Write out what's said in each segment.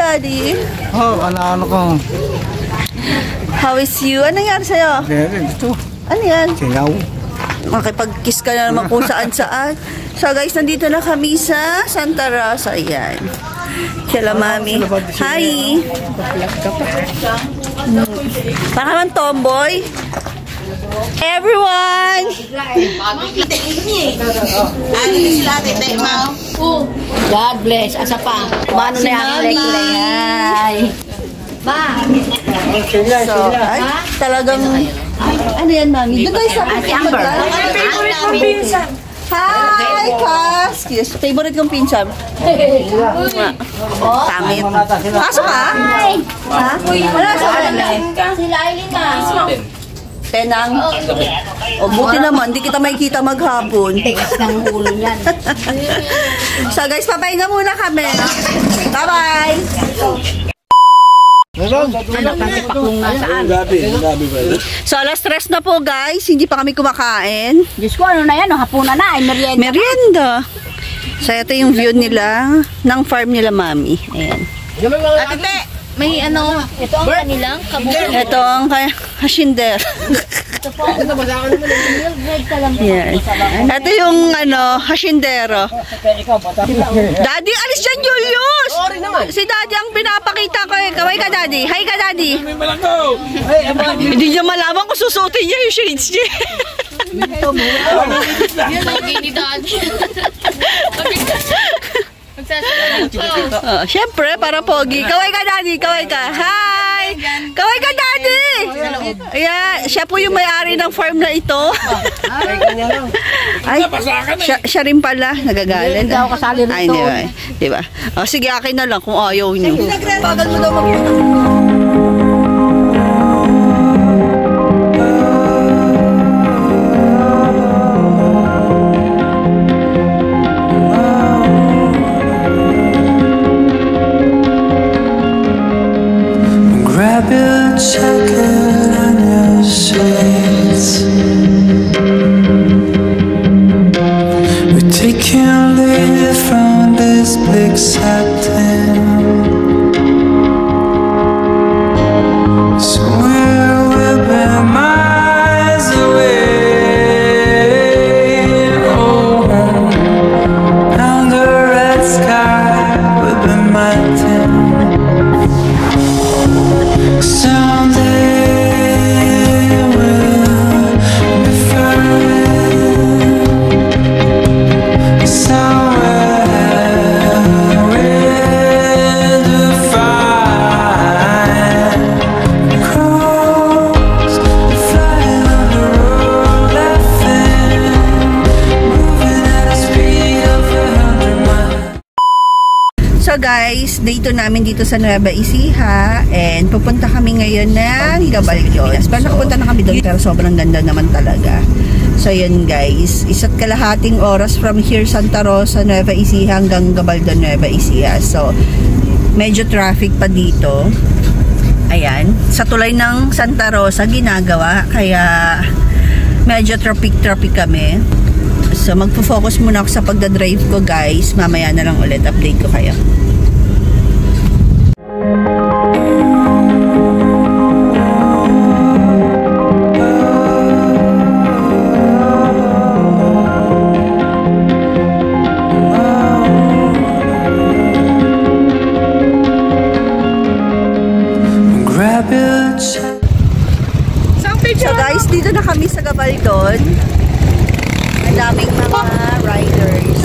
Daddy? Oh, ano ko. How is you? Ano nangyari sa'yo? Ito. Ano yan? Singaw. Makipag-kiss ka na naman kung saan-saan. So guys, nandito na kami sa Santa Rosa. Ayan. Sila mami. Hi! Para naman tomboy. Everyone! God bless. Asa pa? Mano na yung leklay. Ma! So, ay, talagang... Ano yan, mami? Doon tayo sa Amber. favorite kong pinsan. Hi, Kas! Yes, favorite kong pinsan. Pangit. Pasok ka? Ha? Wala sa Sila Aileen na. Tenang. O, buti naman, hindi kita makikita maghapon. Tigas ng ulo yan. So guys, papahinga muna kami. Bye-bye! So alas 3 na po guys, hindi pa kami kumakain. Diyos ko, ano na yan? Hapunan na. Ay, merienda. Merienda. So ito yung view nila ng farm nila mami. Ayan. Ate, may ano, ito ang kanilang kabukin. Ito ang hasinder. Yan. Ito yung ano, hasindero. Daddy, alis dyan, Julius! Si Daddy ang pinapakita ko eh. Kaway ka, Daddy. Hi ka, Daddy. Hindi niya malaman kung susutin niya yung shades niya. Pogi ni Daddy. Siyempre, para pogi. Kaway ka, Daddy. Kaway ka. Hi! Kaway ka, Daddy! Yeah, siya po yung may-ari ng farm na ito. Ay, siya rin pala. Nagagalit. Hindi ako kasali rito. Ay, di ba? Diba? O, sige, akin na lang kung ayaw niyo. Bagal mo daw Grab your jacket and your shades. We're taking leave from this big satin. So we'll be miles away. Oh, down the red sky we'll be melting. Someday we'll be forever somewhere we'll find crows flying on the road, laughing, moving at a speed of 100 miles. So guys, dito namin dito sa Nueva Ecija and pupunta kami ngayon ng Gabaldon. Pero nakapunta na kami doon pero sobrang ganda naman talaga. So yun guys, 1.5 oras from here Santa Rosa, Nueva Ecija hanggang Gabaldon, Nueva Ecija. So medyo traffic pa dito. Ayan, sa tulay ng Santa Rosa ginagawa kaya medyo traffic kami. So magpo-focus muna ako sa pagdadrive ko guys. Mamaya na lang ulit update ko kayo. Grab your jacket. So guys, dito na kami sa Gabaldon. Ang daming mga riders.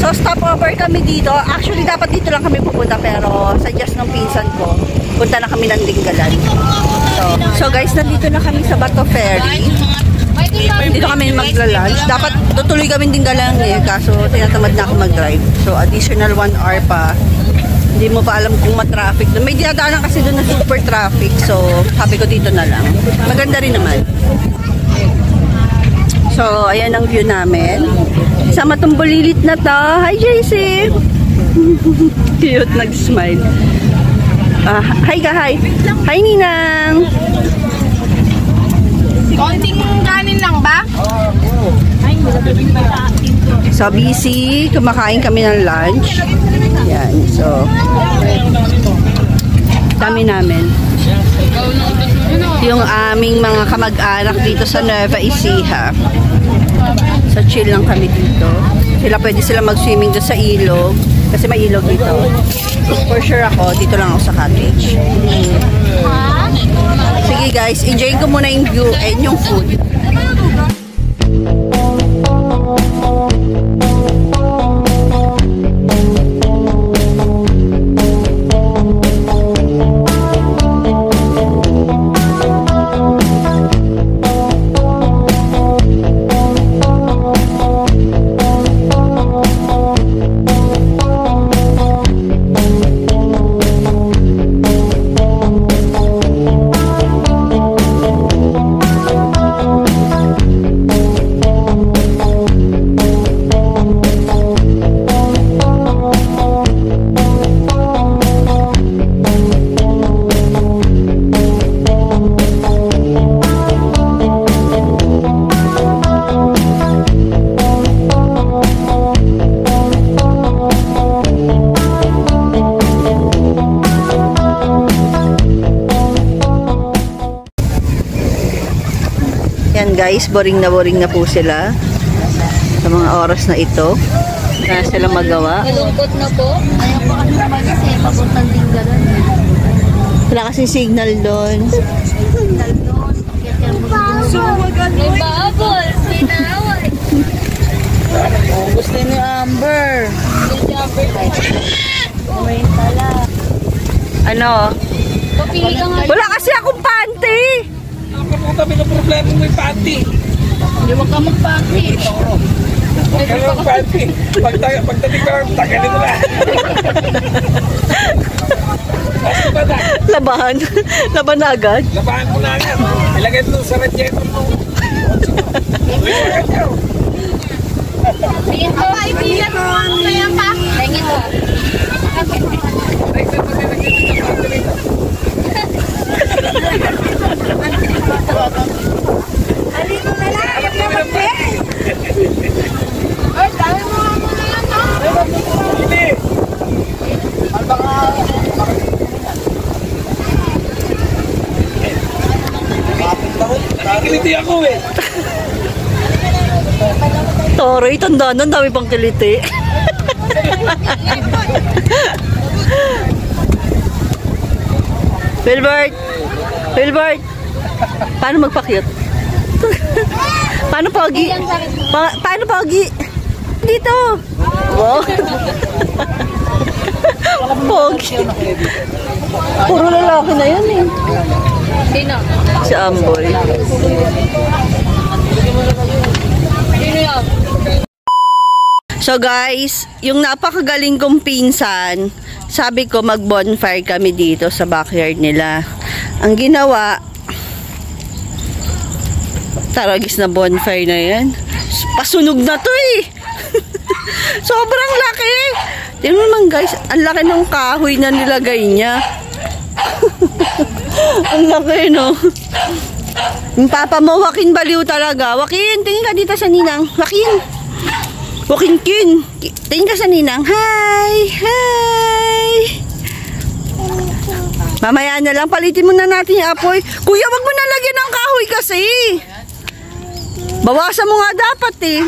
So stopover kami dito. Actually dapat dito lang kami pupunta pero suggest ng pinsan ko, punta na kami ng Dingalan. So guys, nandito na kami sa Bato Ferry. Dito kami magla-lunch. Dapat tutuloy kami Dingalan eh, kaso tinatamad na ako mag-drive. So additional 1 hour pa. Hindi mo pa alam kung matraffic doon. May dinadaanan kasi doon na super traffic. So, sabi ko dito na lang. Maganda rin naman. So, ayan ang view namin. Sa matumbulilit na to. Hi, JC! Cute, nag-smile. Hi ka, hi. Hi, Ninang! Konting kanin lang ba? So, busy. Kumakain kami ng lunch. Yan. So, dami namin. Yung aming mga kamag-anak dito sa Nueva Ecija. So, chill lang kami dito. Pwede sila mag-swimming doon sa ilog. Kasi may ilog dito. For sure ako, dito lang ako sa cottage. Sige guys, enjoy ko muna yung view and yung food. Yan guys, boring na po sila sa mga oras na ito. Wala sila magawa. Malungkot na po. Ayaw pa kami naman kasi papuntang Tinggalan. Wala kasi signal doon. Signal doon. May babol. Sinaway. Gusto ni Amber. Ano? Papili ka nga. Wala kasi akong panty. Ako kami ng problema may panty. Hindi mo ka magpaki. Huwag ka ng panty. Pagdating ka lang, tagalin mo na. Basta ba na? Labahan. Laban na agad. Labahan ko na agad. Ilagay ito sa radiator mo. Tingin ko. Ipilan mo. Kaya pa. Tingin ko. Halino na lang. Ayaw na mag-pay. Ay, dami mo nga muna yan, ha? Hindi. Nakikiliti ako eh. Toroy, tanda nun. Dami pang kiliti. Wilbert! Wilbert! Paano magpa-cute? Paano pogi? Paano pogi? Dito! Wow! Pogi! Puro lalaki na yan eh. Sino? Si Amboy. Sino yan? So guys, yung napakagaling kong pinsan, sabi ko mag-bonfire kami dito sa backyard nila. Ang ginawa, taragis na bonfire na yan. Pasunog na to eh. Sobrang laki. Tingnan mo naman guys, ang laki ng kahoy na nilagay niya. Ang laki no. Yung papa mo, Joaquin, baliw talaga. Joaquin, tingin ka dito sa ninang. Joaquin. Joaquin Kin. Tingin ka sa ninang. Hi! Hi! Mamaya na lang, palitin mo na natin yung apoy. Kuya, wag mo na lagyan ng kahoy kasi. Bawasan mo nga dapat eh.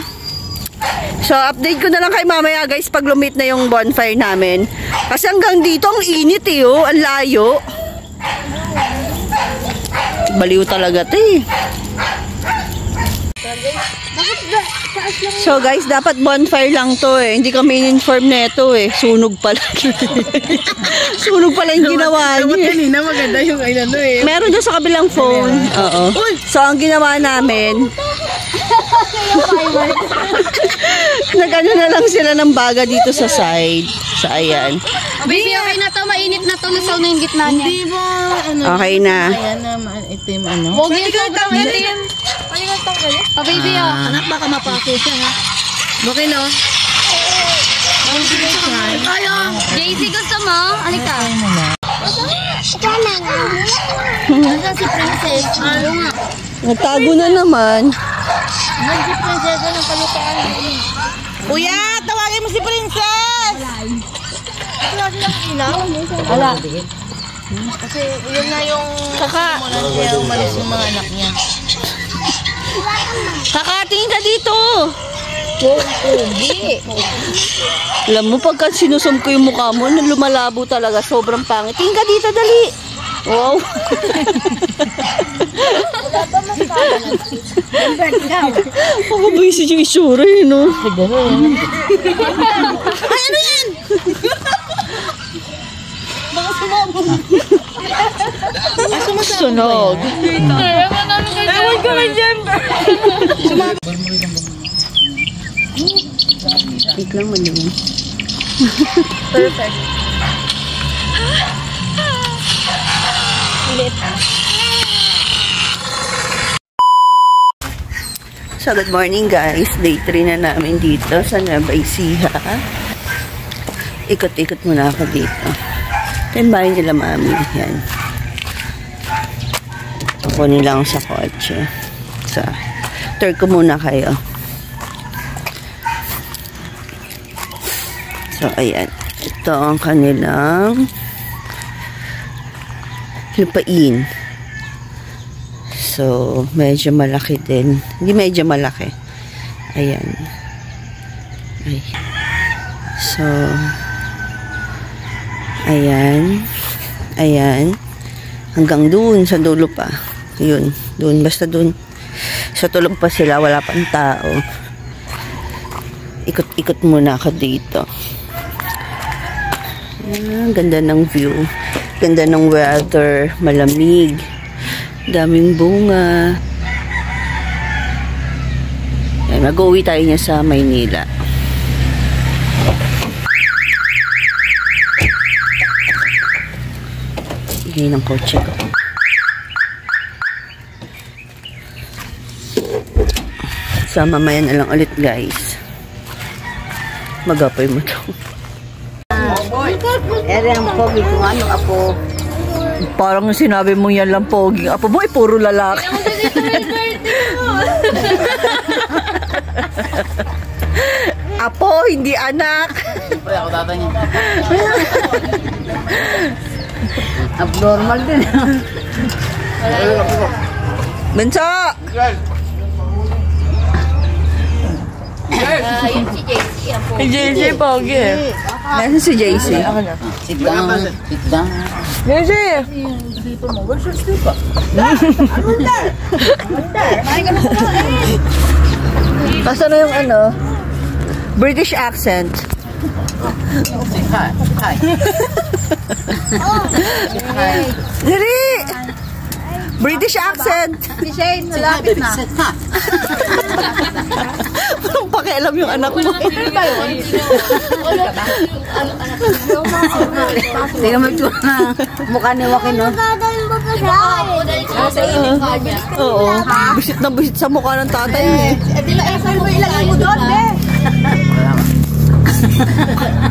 So, update ko na lang kay mamaya guys pag lumit na yung bonfire namin. Kasi hanggang dito, ang init eh oh. Ang layo. Baliw talaga ito eh. So guys, dapat bonfire lang to eh. Hindi kami in-inform neto eh. Sunog pala. Sunog pala yung ginawa niya. Kanina maganda yung ano eh. Meron doon sa kabilang phone. Oo. So ang ginawa namin, nag-ano na lang sila ng baga dito sa side. So ayan. Baby, okay na to. Mainit na to. Nasaw na yung gitna niya. Hindi ba, ano? Okay na. Ayan na, itim, ano? Huwag yung sobrang itim. Oh, baby, oh. Anak, baka mapako siya ha. Okay, no? Ayo. JC, gusto mo? Halika. Nasaan si Princess? Ano nga? Nagtago na naman. Hindi prinsesa ng kalupaan. Kuya, tawagin mo si Princess! Wala silang ilaw. Wala. Kasi yun nga yung simulan kaya umalis yung mga anak niya. Kakatingin ka dito! Pogi. Alam mo, pagka sinusum ko yung mukha mo, lumalabo talaga. Sobrang pangit. Tingin ka dito, dali! Wow! Ako ba yung isura yun, no? Ay, ano yan? Baka sumabog. Sunog. Ewan ko may jumper. Wait lang, malimang. Perfect. So, good morning guys. Day 3 na namin dito sa Nueva Ecija. Ikot-ikot muna ako dito. Ito yung bahay nila mami. Yan. Kukunin lang sa kotse. So, tour ko muna kayo. So, ayan. Ito ang kanilang lupain. So, medyo malaki din. Hindi medyo malaki. Ayan. Ay. So, ayan. Ayan. Hanggang dun, sa dulo pa. Yun. Dun, basta dun. Sa tulog pa sila, wala pang tao. Ikot-ikot muna ako dito. Ayan, ganda ng view. Ganda ng weather. Malamig. Daming bunga. Ayan, mag-uwi tayo niya sa Maynila. Hingay ng kotse ko. So, mamaya na lang ulit guys. Magapoy mo to. Ere ang pogi kung ano ako. Parang sinabi mo yan lang pogi. Apo mo, puro lalaki. Apo, hindi anak. Siyempre ako tatanya. Abnormal din. Benso! Yun si JC. Si JC, pogi. Nasaan si JC? Sit down. Sit down. JC! Basta na yung ano? British accent. Hi. Hi. Dali! British accent. Si Shane, malapit na. Sit ha. Anong pakialam yung anak mo? Tingnan mo ito na. Mukha ni Joaquin, no? Nasa inip ka niya. Oo. Bisit na bisit sa mukha ng tatay eh. Ilagay mo doon, be.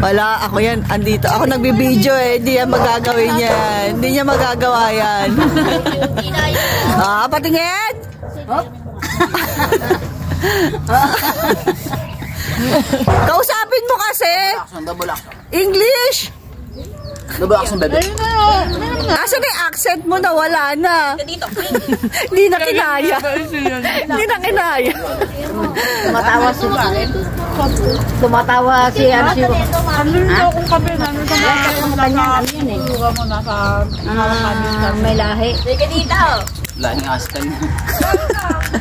Wala, ako yan. Andito. Ako nagbibideo eh. Hindi yan magagawin yan. Hindi niya magagawa yan. Patingin! Kausapin mo kasi! Double action. English! Double action, bebe. Asan yung accent mo na wala na? Hindi na kinaya. Hindi na kinaya. Tumatawa si Tumatawa si Arsi. Ano rin akong kape? Ano rin May lahi. Sige dito. Lahing askan niya.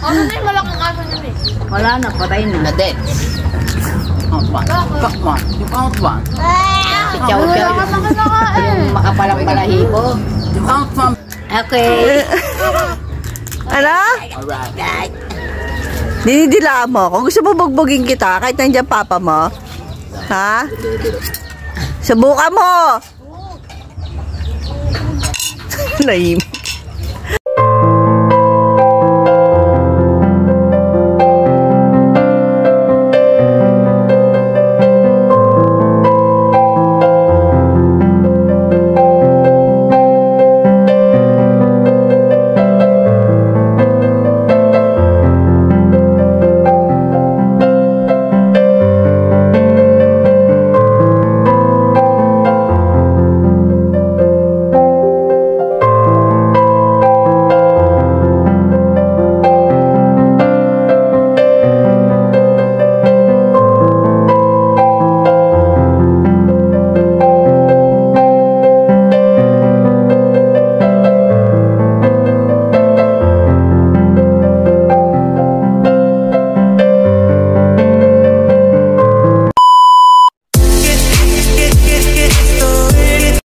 Ano rin malaking aso niya, be? Wala na, patay na. Na dead. Count one. Count one. You count one. Si Chow Chow. Yung makapalang balahibo. You count one. Okay. Ano? Alright. Dinidila mo. Kung gusto mo bugbugin kita, kahit nandiyan papa mo. Ha? Subukan mo! Nahimik.